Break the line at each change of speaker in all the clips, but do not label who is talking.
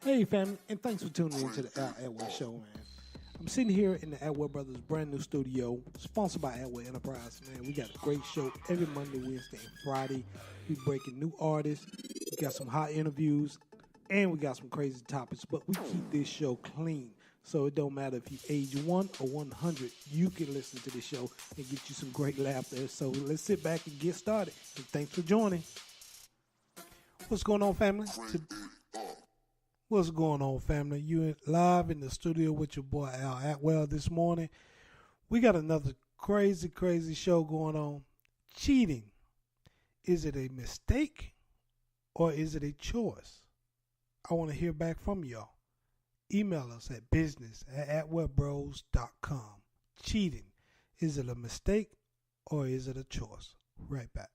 Hey, family, and thanks for tuning in to the Al Atwell Show, man. I'm sitting here in the Atwell Brothers brand new studio, sponsored by Atwell Enterprise, man. We got a great show every Monday, Wednesday, and Friday. We breaking new artists, we got some hot interviews, and we got some crazy topics. But we keep this show clean, so it don't matter if you age 1 or 100, you can listen to the show and get you some great laughter. So let's sit back and get started. And thanks for joining. What's going on, family? What's going on, family? You live in the studio with your boy Al Atwell this morning. We got another crazy show going on. Cheating. Is it a mistake or is it a choice? I want to hear back from y'all. Email us at business@atwellbros.com. Cheating. Is it a mistake or is it a choice? Right back.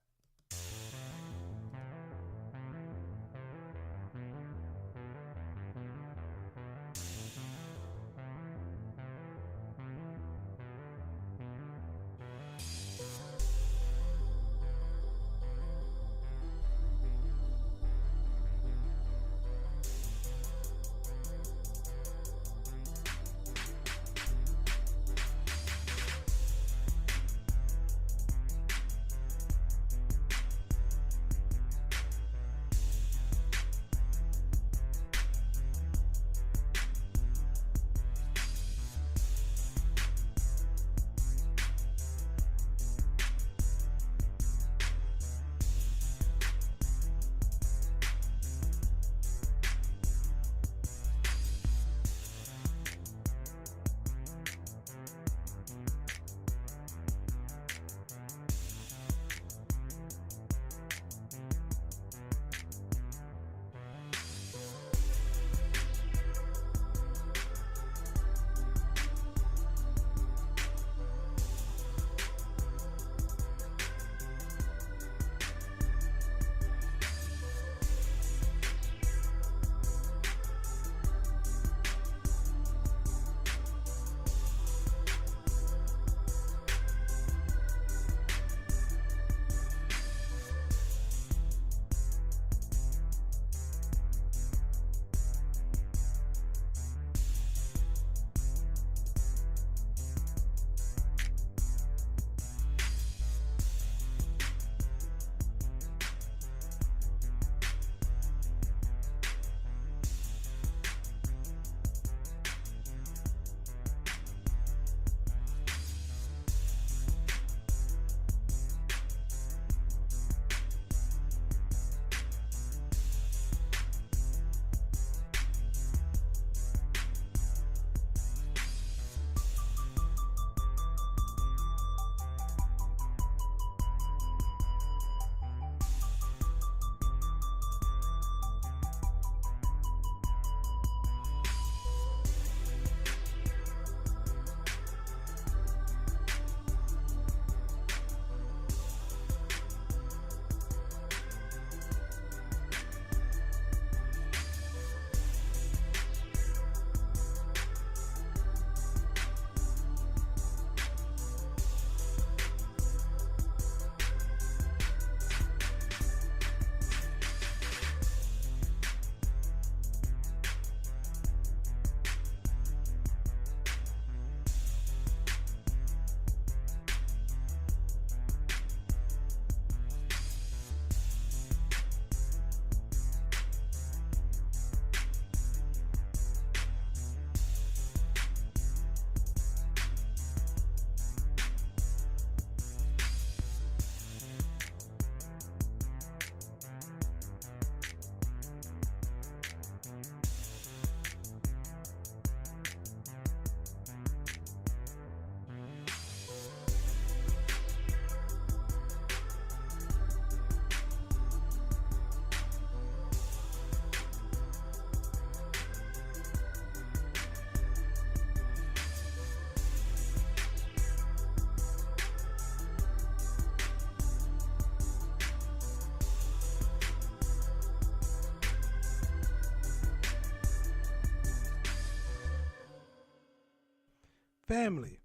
Family,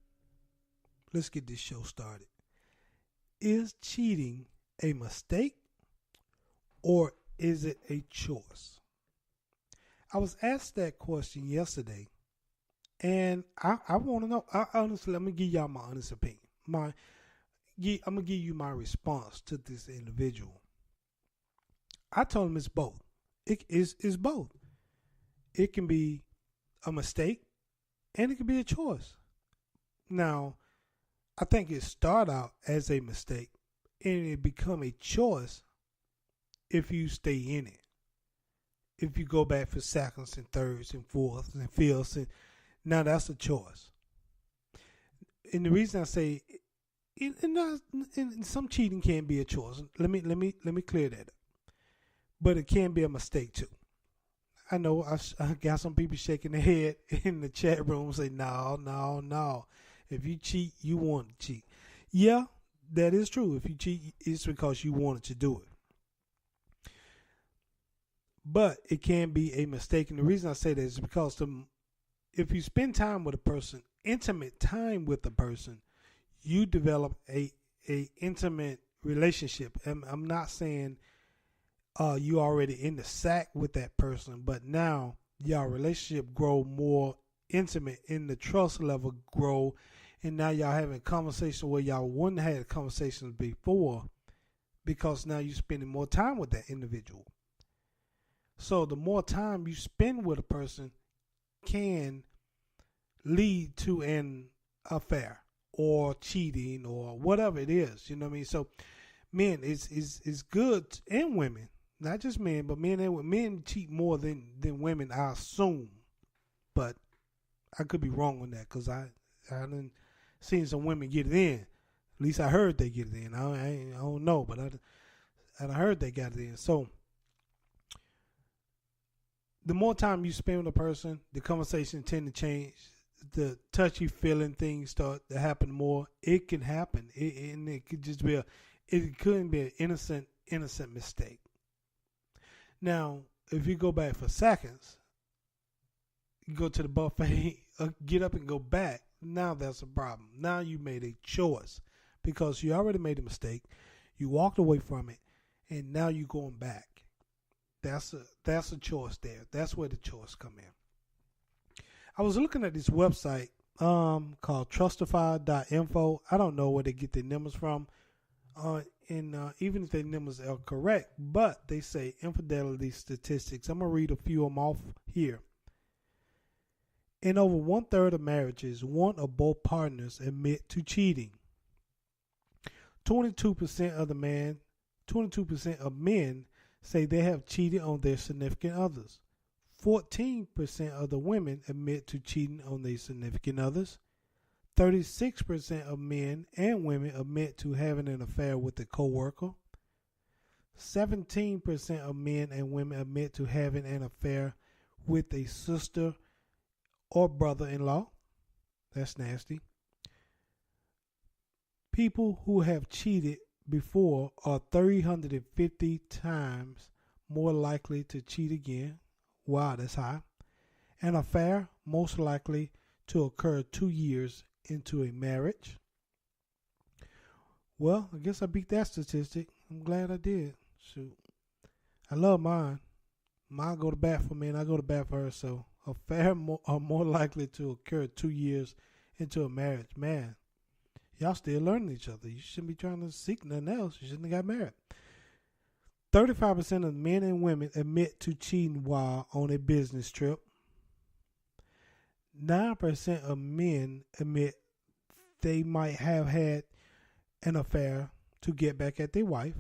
let's get this show started. Is cheating a mistake or is it a choice? I was asked that question yesterday, and I want to know. Honestly, let me give y'all my honest opinion. I'm gonna give you my response to this individual. I told him it's both. It's both. It can be a mistake, and it can be a choice. Now, I think it started out as a mistake, and it become a choice if you stay in it. If you go back for seconds and thirds and fourths and fifths, and now that's a choice. And the reason I say, some cheating can be a choice. Let me clear that up. But it can be a mistake too. I know I got some people shaking their head in the chat room say, no. If you cheat, you want to cheat. Yeah, that is true. If you cheat, it's because you wanted to do it. But it can be a mistake. And the reason I say that is because if you spend time with a person, intimate time with a person, you develop a intimate relationship. And I'm not saying you already in the sack with that person, but now y'all relationship grow more intimate and the trust level grow, and now y'all having conversations where y'all wouldn't have had conversations before because now you're spending more time with that individual. So the more time you spend with a person can lead to an affair or cheating or whatever it is. You know what I mean? So men, it's good, and women, not just men, but men cheat more than women, I assume. But I could be wrong on that because I done seen some women get it in. At least I heard they get it in. I don't know, but I heard they got it in. So the more time you spend with a person, the conversation tend to change. The touchy feeling things start to happen more. It can happen, and it could just be it couldn't be an innocent mistake. Now, if you go back for seconds, you go to the buffet, get up and go back. Now that's a problem. Now you made a choice because you already made a mistake. You walked away from it, and now you're going back. That's a choice there. That's where the choice come in. I was looking at this website called Trustify.info. I don't know where they get their numbers from, and even if their numbers are correct, but they say infidelity statistics. I'm going to read a few of them off here. In over 1/3 of marriages, one or both partners admit to cheating. 22% of men say they have cheated on their significant others. 14% of the women admit to cheating on their significant others. 36% of men and women admit to having an affair with a coworker. 17% of men and women admit to having an affair with a sister or brother-in-law. That's nasty. People who have cheated before are 350 times more likely to cheat again. Wow, that's high. An affair most likely to occur 2 years into a marriage. Well, I guess I beat that statistic. I'm glad I did. Shoot. I love mine. Mine go to bat for me and I go to bat for her. So affair are more likely to occur 2 years into a marriage. Man, y'all still learning each other. You shouldn't be trying to seek nothing else. You shouldn't have got married. 35% of men and women admit to cheating while on a business trip. 9% of men admit they might have had an affair to get back at their wife.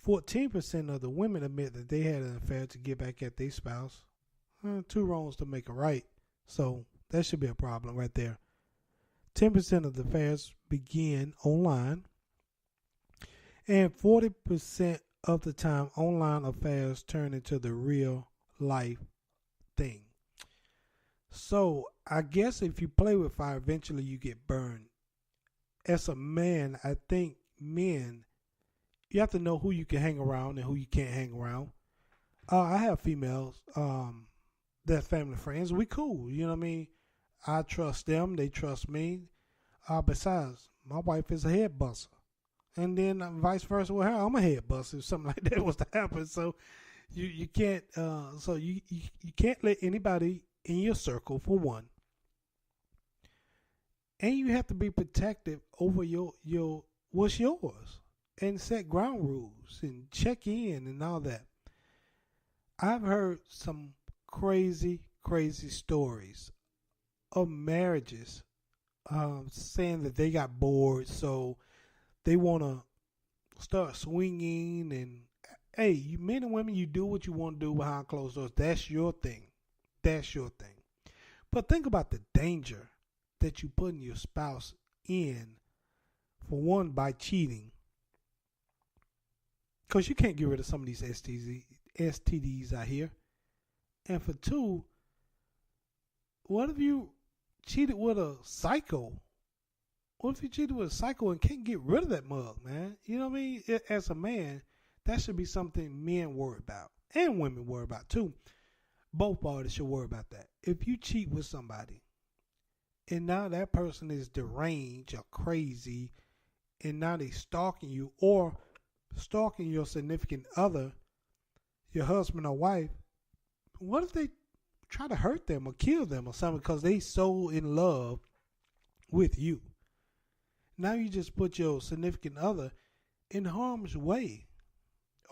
14% of the women admit that they had an affair to get back at their spouse. 2 wrongs to make a right. So that should be a problem right there. 10% of the affairs begin online. And 40% of the time, online affairs turn into the real life thing. So I guess if you play with fire, eventually you get burned. As a man, I think men, you have to know who you can hang around and who you can't hang around. I have females that family friends. We cool, you know what I mean? I trust them. They trust me. Besides, my wife is a head buster. And then vice versa with her. I'm a head buster if something like that was to happen. So, You can't so you can't let anybody in your circle for one, and you have to be protective over your what's yours and set ground rules and check in and all that. I've heard some crazy stories of marriages saying that they got bored, so they want to start swinging. And hey, you men and women, you do what you want to do behind closed doors. That's your thing. That's your thing. But think about the danger that you putting your spouse in. For one, by cheating, because you can't get rid of some of these STDs out here. And for two, what if you cheated with a psycho? What if you cheated with a psycho and can't get rid of that mug, man? You know what I mean? As a man, that should be something men worry about and women worry about too. Both parties should worry about that. If you cheat with somebody and now that person is deranged or crazy and now they stalking you or stalking your significant other, your husband or wife, what if they try to hurt them or kill them or something because they so in love with you? Now you just put your significant other in harm's way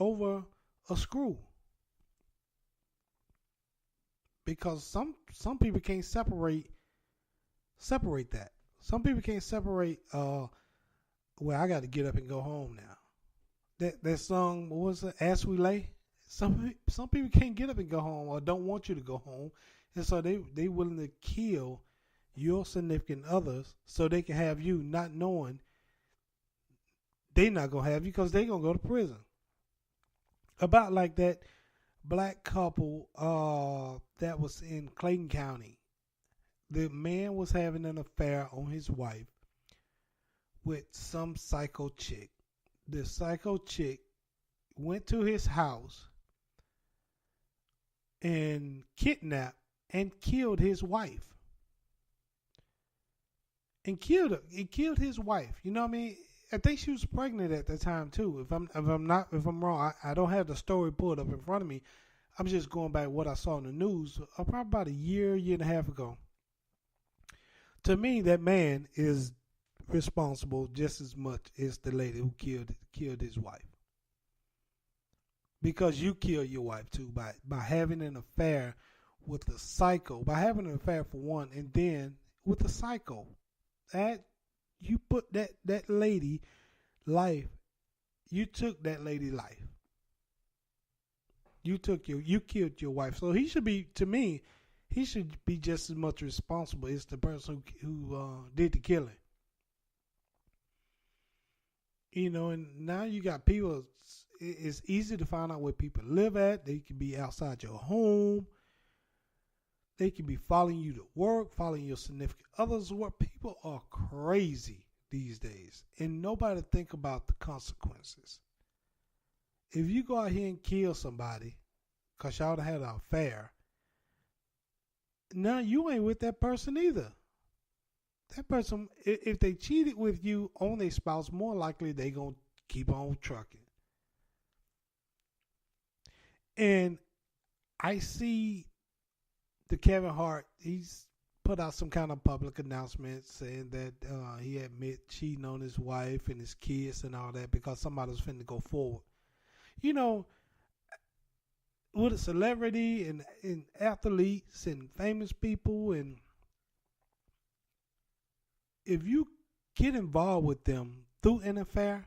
over a screw. Because some people can't separate that. Some people can't separate well, I got to get up and go home now. That song, what was it? As We Lay. Some people can't get up and go home or don't want you to go home, and so they willing to kill your significant others so they can have you, not knowing they not gonna have you because they gonna go to prison. About like that black couple that was in Clayton County. The man was having an affair on his wife with some psycho chick. The psycho chick went to his house and kidnapped and killed his wife. And killed her. He killed his wife. You know what I mean? I think she was pregnant at the time too. If I'm wrong, I don't have the story pulled up in front of me. I'm just going back what I saw in the news probably about a year and a half ago. To me, that man is responsible just as much as the lady who killed his wife. Because you killed your wife too by having an affair with a psycho, by having an affair for one, and then with a psycho. That you put that lady life, you took that lady life. You killed your wife. So he should be, to me, he should be just as much responsible as the person who did the killing. You know, and now you got people, it's easy to find out where people live at. They can be outside your home. They can be following you to work, following your significant others to work. People are crazy these days, and nobody think about the consequences. If you go out here and kill somebody because y'all had an affair, now you ain't with that person either. That person, if they cheated with you on their spouse, more likely they going to keep on trucking. And I see the Kevin Hart, he's put out some kind of public announcement saying that he admit cheating on his wife and his kids and all that because somebody was finna go forward. You know, with a celebrity and athletes and famous people, and if you get involved with them through an affair,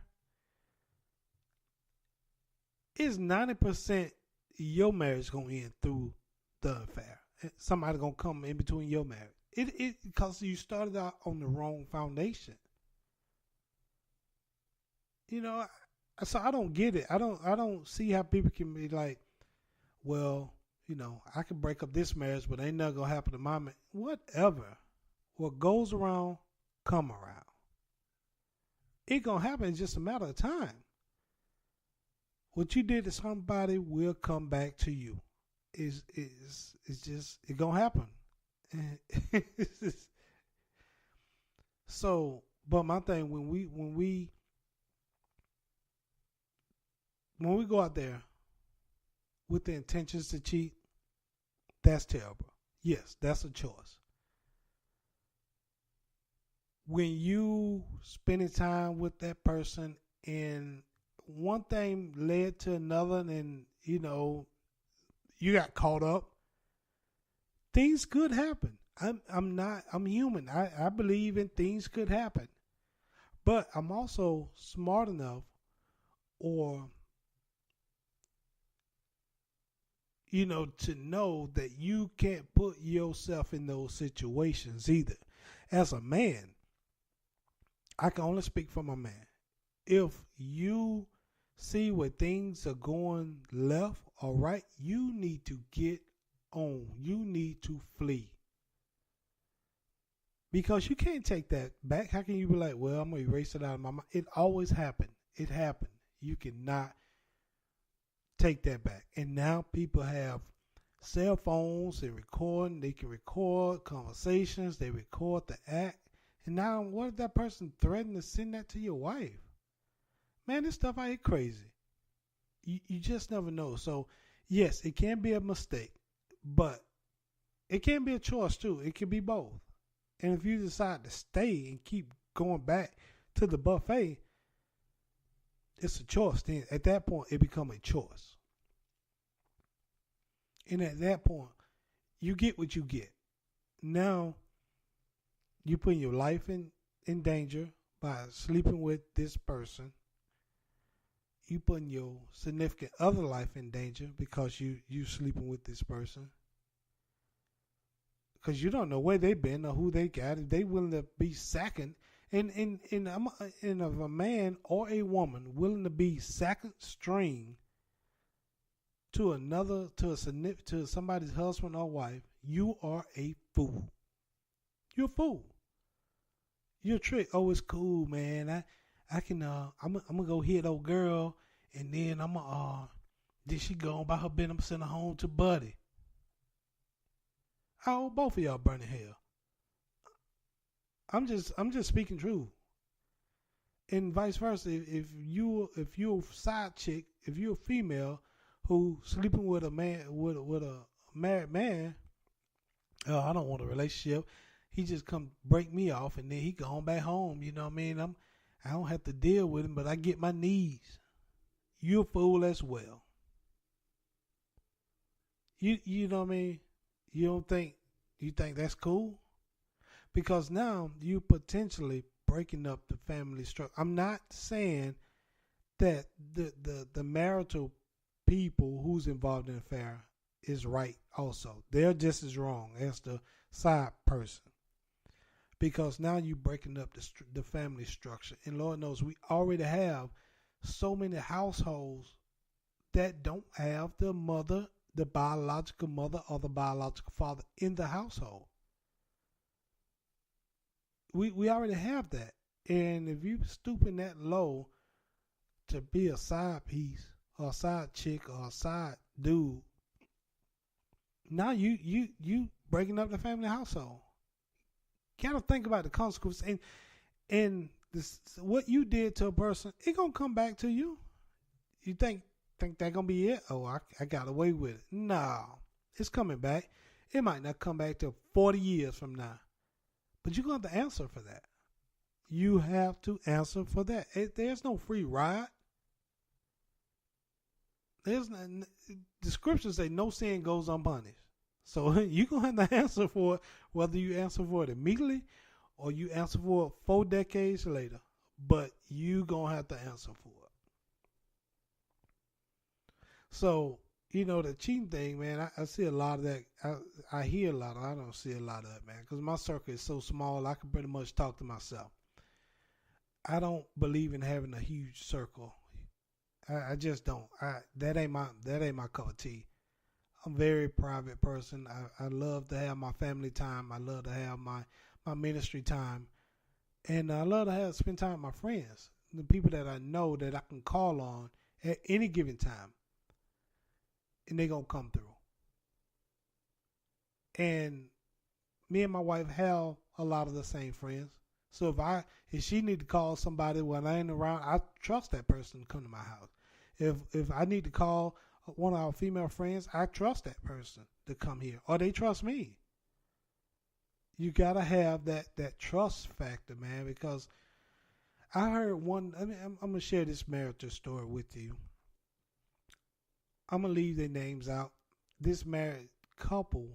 it's 90% your marriage gonna end through the affair. Somebody gonna come in between your marriage. It because you started out on the wrong foundation. You know, so I don't get it. I don't see how people can be like, well, you know, I can break up this marriage, but ain't nothing gonna happen to my marriage. Whatever. What goes around, come around. It gonna happen in just a matter of time. What you did to somebody will come back to you. It's just it gonna happen. So, but my thing when we go out there, with the intentions to cheat, that's terrible. Yes, that's a choice. When you spending time with that person and one thing led to another and you got caught up, things could happen. I'm human. I believe in things could happen. But I'm also smart enough or to know that you can't put yourself in those situations either. As a man, I can only speak for my man. If you see where things are going left or right, you need to get on. You need to flee. Because you can't take that back. How can you be like, well, I'm going to erase it out of my mind? It always happened. It happened. You cannot take that back. And now people have cell phones. They're recording. They can record conversations. They record the act. And now what if that person threatened to send that to your wife? Man, this stuff out here crazy. You just never know. So, yes, it can be a mistake. But it can be a choice, too. It can be both. And if you decide to stay and keep going back to the buffet, it's a choice. Then at that point, it becomes a choice. And at that point, you get what you get. Now, you're putting your life in danger by sleeping with this person. You putting your significant other life in danger because you sleeping with this person. Because you don't know where they've been or who they got. If they willing to be second, and of a man or a woman willing to be second string to somebody's husband or wife, you are a fool. You're a fool. You're a trick. Oh, it's cool, man. I'm gonna go hit old girl, and then then she go on by her business. I'm send her home to Buddy. How both of y'all burning hell? I'm just speaking truth. And vice versa. If you're a side chick, if you're a female who sleeping with a man with a married man, I don't want a relationship. He just come break me off and then he gone back home. You know what I mean? I don't have to deal with him, but I get my needs. You're a fool as well. You know what I mean? You think that's cool? Because now you potentially breaking up the family structure. I'm not saying that the marital people who's involved in the affair is right also. They're just as wrong as the side person. Because now you're breaking up the family structure. And Lord knows we already have so many households that don't have the biological mother or the biological father in the household. We already have that. And if you stooping that low to be a side piece or a side chick or a side dude, now you breaking up the family household. You gotta think about the consequences and what you did to a person, it gonna come back to you. You think that gonna be it? Oh, I got away with it. No, it's coming back. It might not come back till 40 years from now, but you're gonna have to answer for that. You have to answer for that. There's no free ride. The scriptures say no sin goes unpunished. So you're going to have to answer for it, whether you answer for it immediately or you answer for it 4 decades later. But you're going to have to answer for it. So, the cheating thing, man, I see a lot of that. I hear a lot of it. I don't see a lot of it, man, because my circle is so small, I can pretty much talk to myself. I don't believe in having a huge circle. I just don't. That ain't my cup of tea. I'm a very private person. I love to have my family time. I love to have my ministry time. And I love to spend time with my friends, the people that I know that I can call on at any given time. And they're going to come through. And me and my wife have a lot of the same friends. So if she need to call somebody when I ain't around, I trust that person to come to my house. If I need to call one of our female friends, I trust that person to come here, or they trust me. You gotta have that trust factor, man. Because I heard one. I mean, I'm gonna share this marital story with you. I'm gonna leave their names out. This married couple,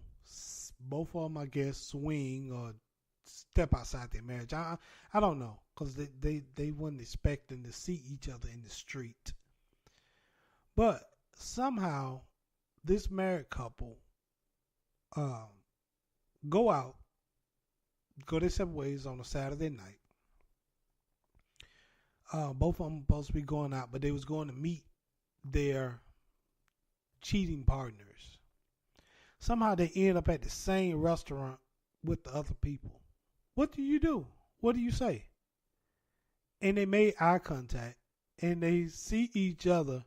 both of them, I guess, swing or step outside their marriage. I don't know, because they weren't expecting to see each other in the street. But somehow, this married couple um, go out, go their separate ways on a Saturday night. Both of them supposed to be going out, but they was going to meet their cheating partners. Somehow they end up at the same restaurant with the other people. What do you do? What do you say? And they made eye contact, and they see each other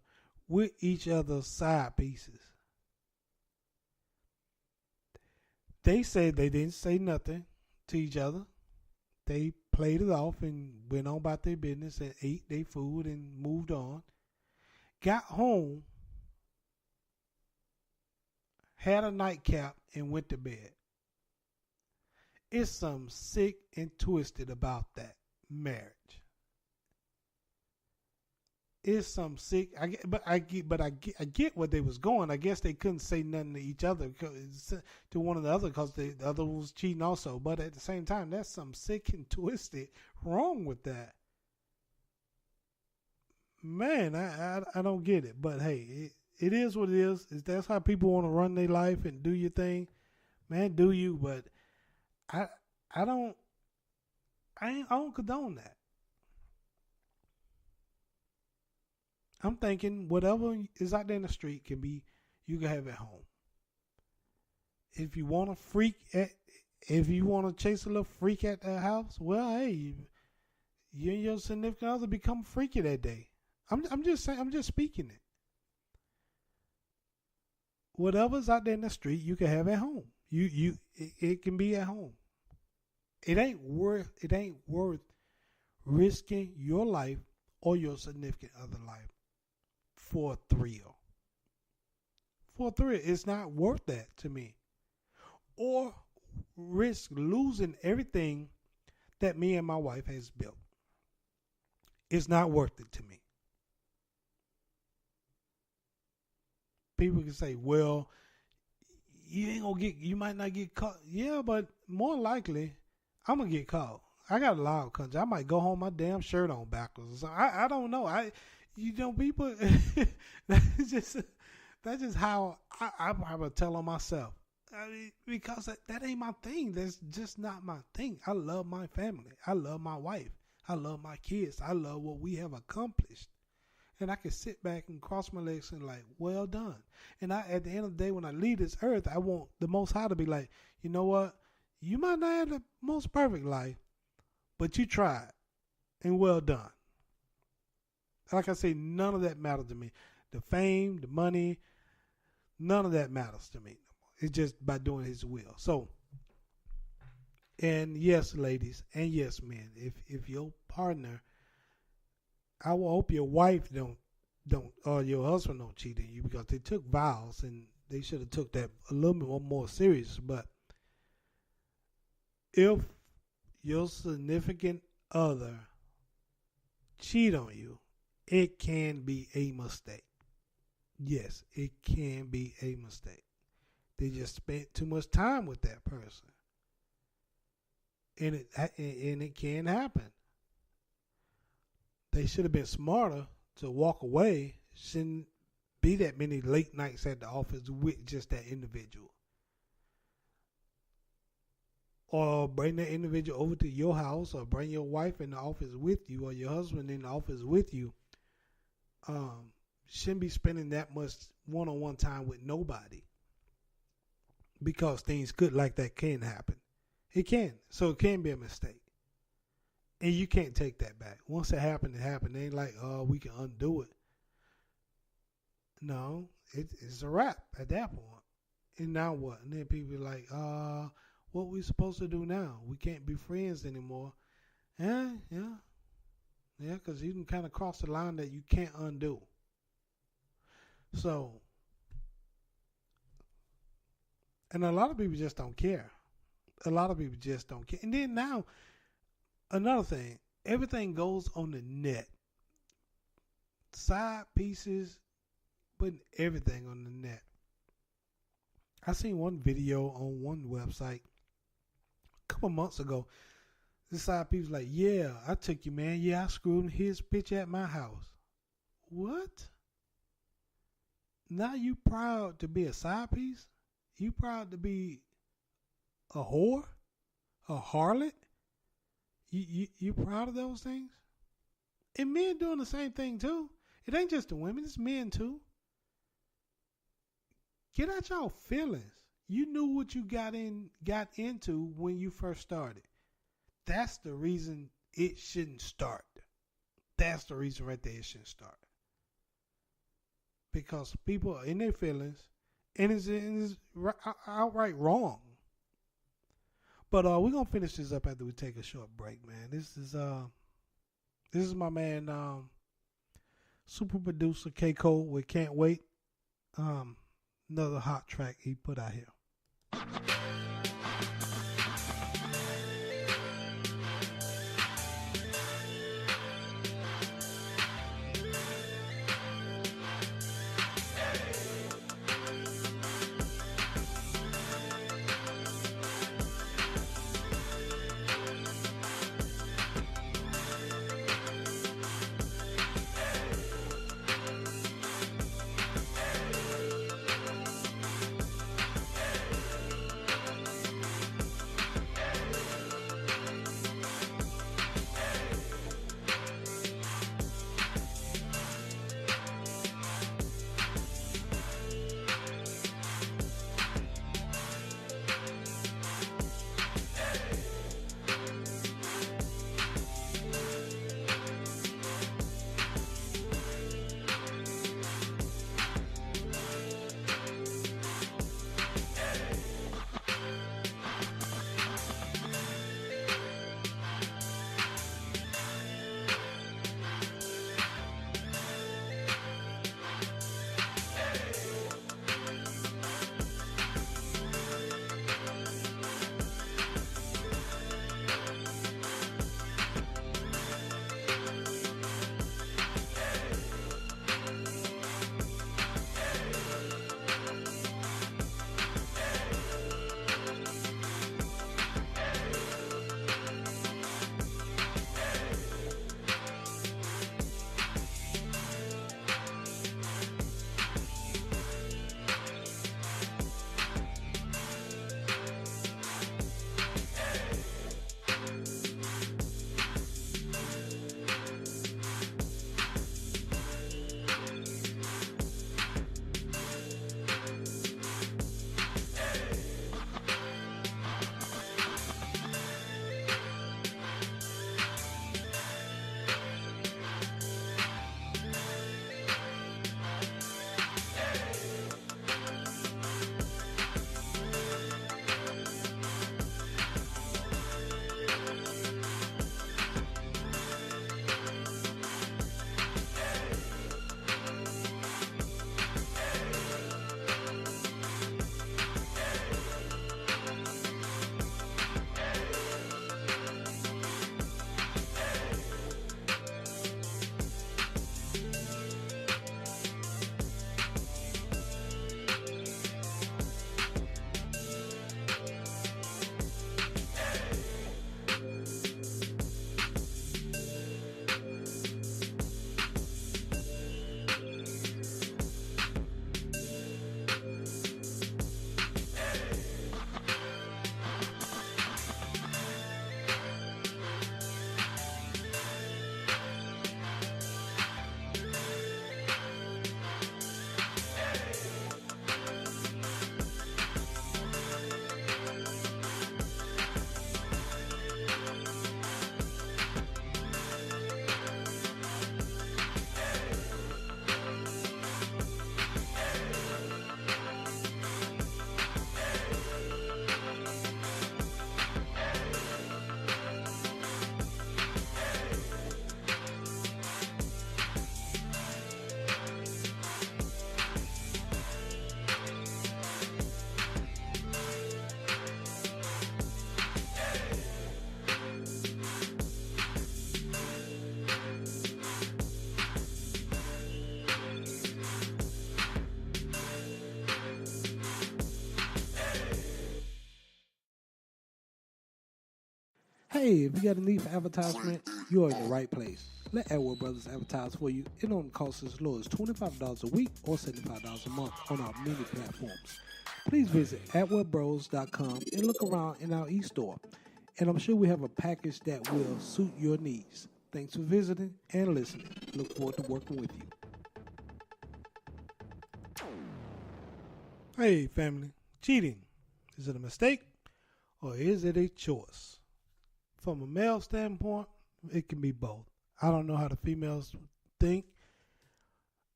with each other's side pieces. They said they didn't say nothing to each other. They played it off and went on about their business and ate their food and moved on. Got home, had a nightcap, and went to bed. It's some sick and twisted about that marriage. It's some sick. I get what they was going. I guess they couldn't say nothing to each other, to one or the other, because the other was cheating also. But at the same time, that's some sick and twisted wrong with that. Man, I don't get it. But hey, it is what it is. That's how people want to run their life and do your thing. Man, do you? But I don't condone that. I'm thinking whatever is out there in the street you can have at home. If you want if you want to chase a little freak at the house, well, hey, you and your significant other become freaky that day. I'm just saying. I'm just speaking it. Whatever's out there in the street, you can have at home. It can be at home. It ain't worth risking your life or your significant other life for a thrill. For a thrill, it's not worth that to me. Or risk losing everything that me and my wife has built. It's not worth it to me. People can say, well, you might not get caught. Yeah, but more likely, I'm going to get caught. I got a loud country. I might go home my damn shirt on backwards. I don't know. People, that's just how I would tell on myself. I mean, because that ain't my thing. That's just not my thing. I love my family. I love my wife. I love my kids. I love what we have accomplished. And I can sit back and cross my legs and like, well done. And at the end of the day, when I leave this earth, I want the Most High to be like, you know what? You might not have the most perfect life, but you tried, and well done. Like I say, none of that matters to me. The fame, the money, none of that matters to me. It's just by doing His will. So, and yes, ladies, and yes, men, if your partner, I will hope your wife don't or your husband don't cheat on you, because they took vows and they should have took that a little bit more serious. But if your significant other cheat on you, it can be a mistake. Yes, it can be a mistake. They just spent too much time with that person, and it can happen. They should have been smarter to walk away. Shouldn't be that many late nights at the office with just that individual. Or bring that individual over to your house, or bring your wife in the office with you, or your husband in the office with you. Shouldn't be spending that much one-on-one time with nobody, because things good like that can happen. It can. So it can be a mistake. And you can't take that back. Once it happened, it happened. It ain't like, we can undo it. No, it's a wrap at that point. And now what? And then people are like, what we supposed to do now? We can't be friends anymore. Yeah, because you can kind of cross the line that you can't undo. So And a lot of people just don't care. A lot of people just don't care. And then now, another thing, everything goes on the net. Side pieces, putting everything on the net. I seen one video on one website a couple months ago. This side piece was like, yeah, I took you, man. Yeah, I screwed his bitch at my house. What? Now you proud to be a side piece? You proud to be a whore? A harlot? You proud of those things? And men doing the same thing too. It ain't just the women, it's men too. Get out y'all feelings. You knew what you got into when you first started. That's the reason it shouldn't start. That's the reason right there it shouldn't start. Because people are in their feelings and it's outright wrong. But we're gonna finish this up after we take a short break, man. This is my man, super producer K Cole with Can't Wait. Another hot track he put out here. Hey, if you got a need for advertisement, you're in the right place. Let Atwell Brothers advertise for you. It only costs as low as $25 a week or $75 a month on our many platforms. Please visit atwellbros.com and look around in our e-store. And I'm sure we have a package that will suit your needs. Thanks for visiting and listening. Look forward to working with you. Hey, family. Cheating. Is it a mistake or is it a choice? From a male standpoint, it can be both. I don't know how the females think,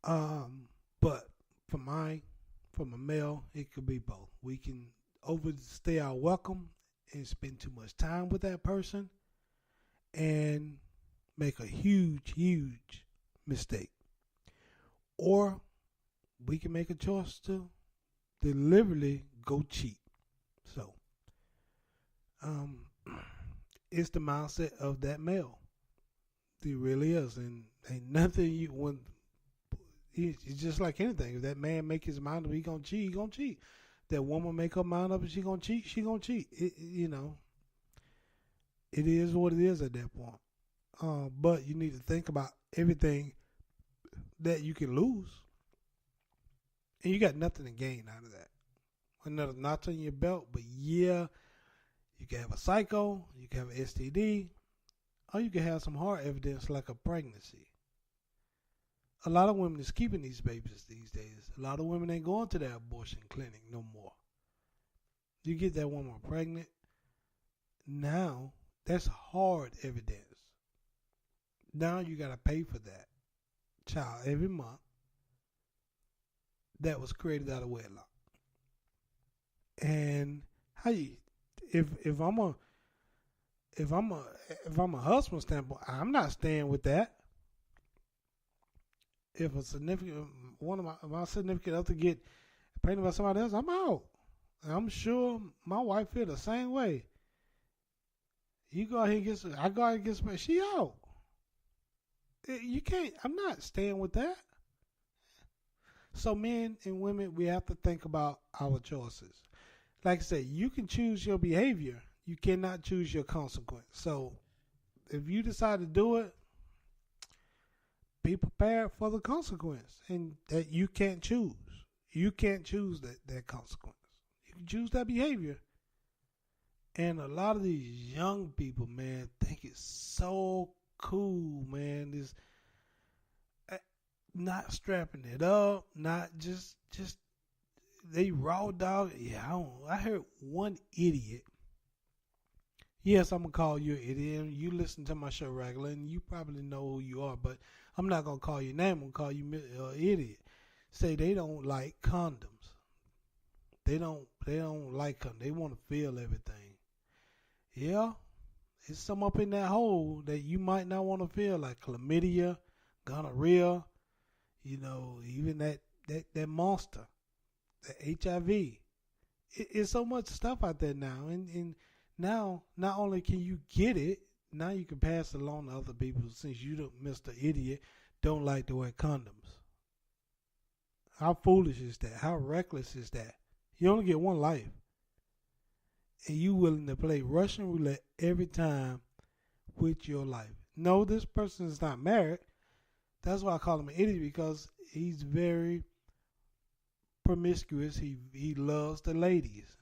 but from a male, it could be both. We can overstay our welcome and spend too much time with that person and make a huge, huge mistake. Or we can make a choice to deliberately go cheat. So, it's the mindset of that male. It really is, and ain't nothing it's just like anything. If that man make his mind up, he gonna cheat. That woman make her mind up, and she gonna cheat. It is what it is at that point. But you need to think about everything that you can lose, and you got nothing to gain out of that. Another notch on your belt, but yeah, you can have a psycho, you can have an STD, or you can have some hard evidence like a pregnancy. A lot of women is keeping these babies these days. A lot of women ain't going to that abortion clinic no more. You get that woman pregnant, now that's hard evidence. Now you got to pay for that child every month that was created out of wedlock. And how you, if I'm a husband standpoint, I'm not staying with that. If one of my significant other get pregnant by somebody else, I'm out. I'm sure my wife feel the same way. You go ahead and I go ahead and get some, she out. You can't. I'm not staying with that. So men and women, we have to think about our choices. Like I said, you can choose your behavior. You cannot choose your consequence. So if you decide to do it, be prepared for the consequence. And that you can't choose. You can't choose that consequence. You can choose that behavior. And a lot of these young people, man, think it's so cool, man. This not strapping it up, not just they raw dog. Yeah, I heard one idiot. Yes, I'm going to call you an idiot. You listen to my show regular, and you probably know who you are, but I'm not going to call your name. I'm going to call you idiot. Say they don't like condoms. They don't like condoms. They want to feel everything. Yeah, it's some up in that hole that you might not want to feel, like chlamydia, gonorrhea, even that monster, the HIV. It's so much stuff out there now, and now not only can you get it, now you can pass it along to other people since you, Mr. Idiot, don't like to wear condoms. How foolish is that? How reckless is that? You only get one life, and you willing to play Russian roulette every time with your life. No, this person is not married. That's why I call him an idiot, because he's very promiscuous. He loves the ladies.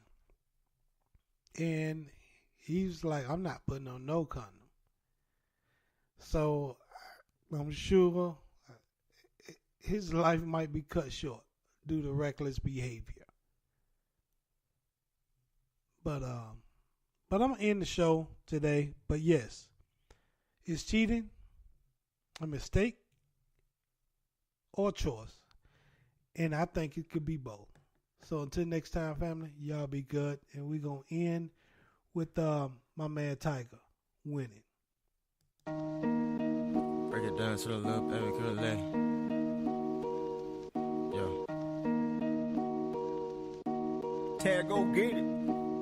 And he's like, I'm not putting on no condom. So I'm sure his life might be cut short due to reckless behavior. But I'm going to end the show today. But yes, is cheating a mistake or choice? And I think it could be both. So until next time, family, y'all be good. And we're going to end with my man Tiger winning.
Break it down to the little baby curly. Yo. Tag, go get it.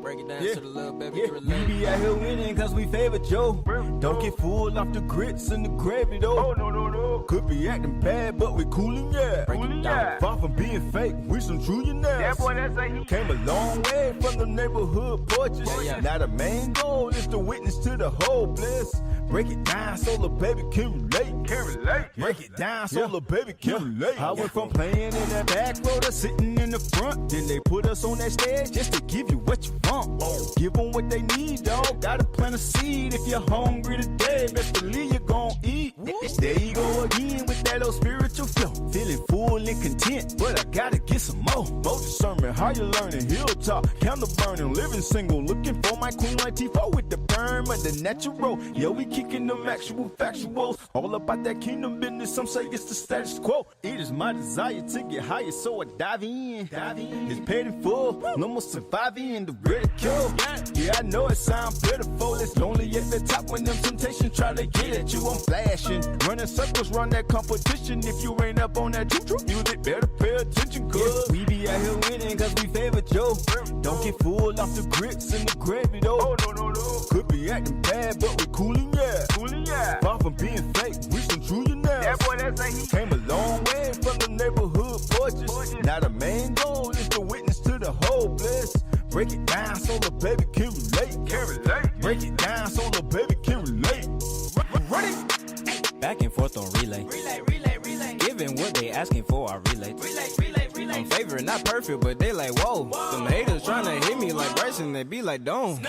Break it down to the little baby curly.
We be out here winning cause we favor Joe. Don't get fooled off the grits and the gravy though.
Oh, no.
Could be acting bad, but we coolin', yeah. Coolin', yeah. Far from being fake, we some trillionaires. That boy, that's a he. Came a long way from the neighborhood porches. Yeah. Now the main goal is to witness to the whole bliss. Break it down so the baby can relate. Break it down so the baby can relate. I went from playing in the back row to sitting in the front. Then they put us on that stage just to give you what you want. Give them what they need, dog. Gotta plant a seed. If you're hungry today, best believe you're gon' eat. There you go again with that old spiritual flow. Feeling full and content, but I gotta get some more. More discernment, how you learning? Hilltop, candle burning, living single. Looking for my queen like T4 with the perm and the natural. Yo, we kicking them actual factuals. All about that kingdom business, some say it's the status quo. It is my desire to get higher, so I dive in. It's paid in full, no more surviving the ridicule. Yeah, I know it sounds pitiful. It's lonely at the top when them temptations try to get at you. I'm flashing, running circles, run that competition. If you ain't up on that true music, better pay attention, cuz we be out here winning cause we favor Joe. Don't get fooled off the grits and the gravy though. No. Could be acting bad, but we coolin', yeah. Far from being fake, we some trillionaires. That boy, that's a he. Came a long way from the neighborhood porches. Now the main goal is to witness to the whole bliss. Break it down so the baby can relate. Break it down so the baby can relate. Ready?
Back and forth on relay. Giving what they asking for, I relate. I'm favorite, not perfect, but they like, whoa. Them haters tryna hit me like Bryson, they be like, don't.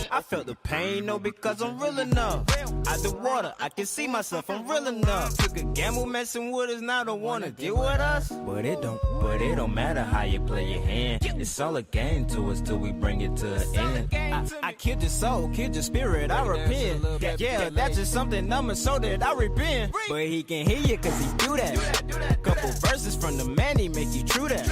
I felt the pain, no, because I'm real enough. Out the water, I can see myself, I'm real enough. Took a gamble messing with us, now don't wanna deal with us. But it don't matter how you play your hand. It's all a game to us till we bring it to an end. I killed your soul, killed your spirit, I repent. Yeah, that's just something I'm so that I repent. But he can hear you cause he do that. Couple verses from the man, he make you true that.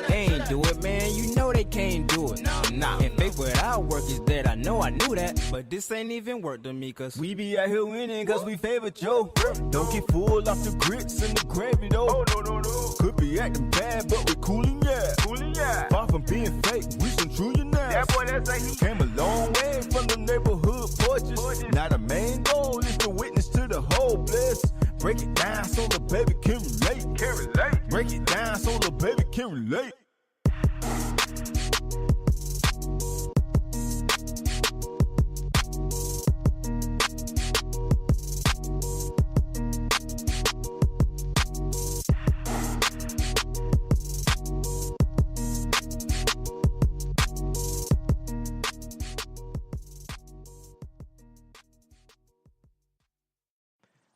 They ain't do it, man, you know they can't do it. Nah, and faith without work is dead, I know I knew that. But this ain't even work to me cause
we be out here winning cause we favor Joe. Don't get fooled off the grits and the gravy though. No. Could be acting bad, but we coolin', yeah. Far from being fake, we some trillionaires. That boy, that's a he. Came a long way from the neighborhood porches. Now the main goal is to witness to the whole bliss. Break it down so the baby can relate. Break it down so the baby can relate.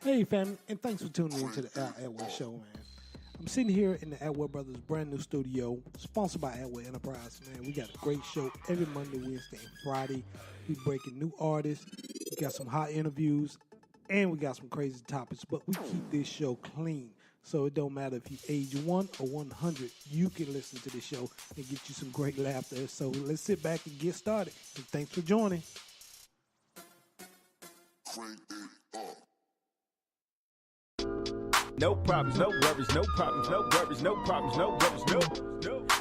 Hey, family, and thanks for tuning in to the Al Atwell Show, man. I'm sitting here in the Atwell Brothers brand new studio, sponsored by Atwell Enterprise, man. We got a great show every Monday, Wednesday, and Friday. We breaking new artists, we got some hot interviews, and we got some crazy topics, but we keep this show clean. So it don't matter if you age 1 or 100, you can listen to the show and get you some great laughter. So let's sit back and get started. And thanks for joining.
No problems, no worries, no problems, no worries, no problems, no worries,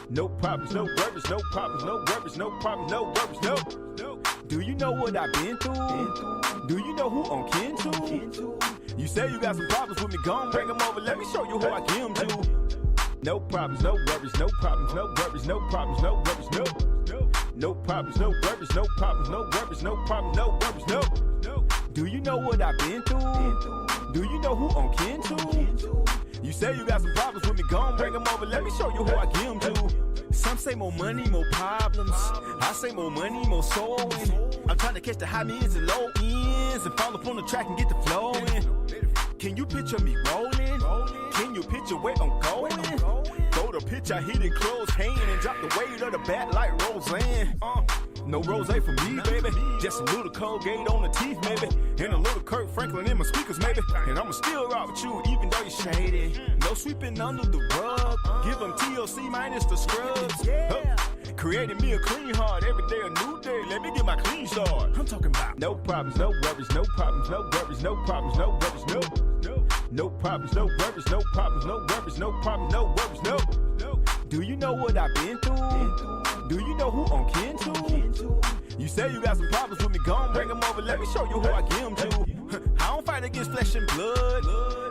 no problems, no worries, no problems, no worries, no problems, no worries, no. Do you know what I've been through? Do you know who I'm kin to? You say you got some problems with me, gon' bring them over, let me show you who I give them to. No problems, no worries, no problems, no worries, no problems, no worries, no. No problems, no worries, no problems, no worries, no problems, no worries, no. Do you know what I've been through? Do you know who I'm kin to? You say you got some problems with me, gon' bring them over, let me show you who I give them to. Some say more money, more problems. I say more money, more soul. I'm trying to catch the high mids and low ends and fall up on the track and get the flow in. Can you picture me rolling? Can you picture where I'm going? Throw the pitch, I hit it close hand and drop the weight of the bat like Roseanne. No rose for me, baby. Just a little Colgate on the teeth, maybe. And a little Kirk Franklin in my speakers, maybe. And I'ma still rock with you, even though you're shady. No sweeping under the rug. Give them TLC minus the scrubs. Creating me a clean heart. Every day a new day. Let me get my clean start. I'm talking about no problems, no worries, no problems, no worries, no problems, no worries, no. No problems, no worries, no problems, no worries, no problems, no worries, no. Do you know what I've been through? Do you know who I'm kin to? You say you got some problems with me, gon' bring them over, let me show you who I give them to. I don't fight against flesh and blood.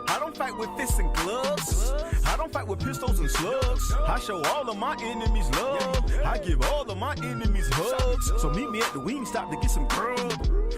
I don't fight with fists and gloves. I don't fight with pistols and slugs. I show all of my enemies love. I give all of my enemies hugs. So meet me at the Wingstop to get some grub.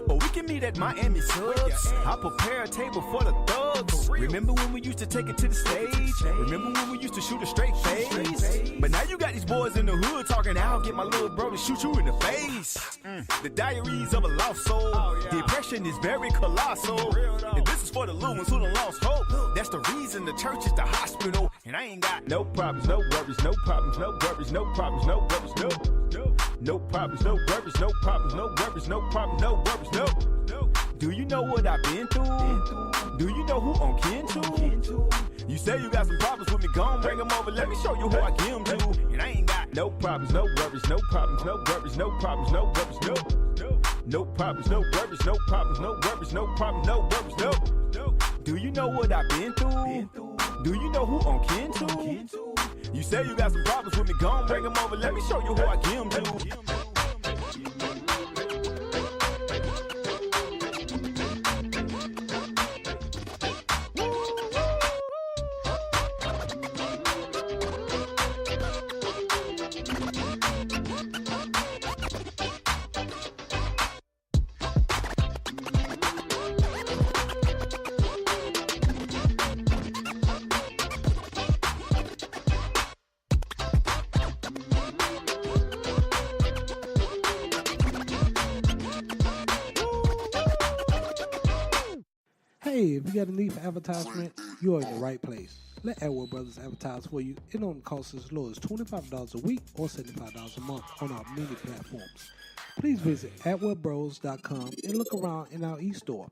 Or we can meet at Miami Subs. I prepare a table for the thugs. Remember when we used to take it to the stage? Remember when we used to shoot a straight face? But now you got these boys in the hood talking, I'll get my little bro to shoot you in the face. The diaries of a lost soul. Depression is very colossal. And this is for the little ones who done lost hope. That's the reason the church is the hospital. And I ain't got no problems, no worries, no problems, no worries, no problems, no worries, no. No problems, no worries, no problems, no worries, no problems, no worries, no. Do you know what I've been through? Do you know who I'm kin to? You say you got some problems with me, gon' bring them over, let me show you who I give them to. And I ain't got no problems, no worries, no problems, no worries, no problems, no worries, no. No problems, no worries, no problems, no worries, no problems, no worries, no. Do you know what I've been through? Do you know who I'm kin to? You say you got some problems with me, gon' bring them over, let me show you who I give them to.
Hey, if you got a need for advertisement, you are in the right place. Let Atwood Brothers advertise for you. It only costs as low as $25 a week or $75 a month on our many platforms. Please visit atwoodbros.com and look around in our e-store.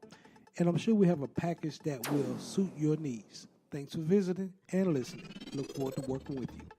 And I'm sure we have a package that will suit your needs. Thanks for visiting and listening. Look forward to working with you.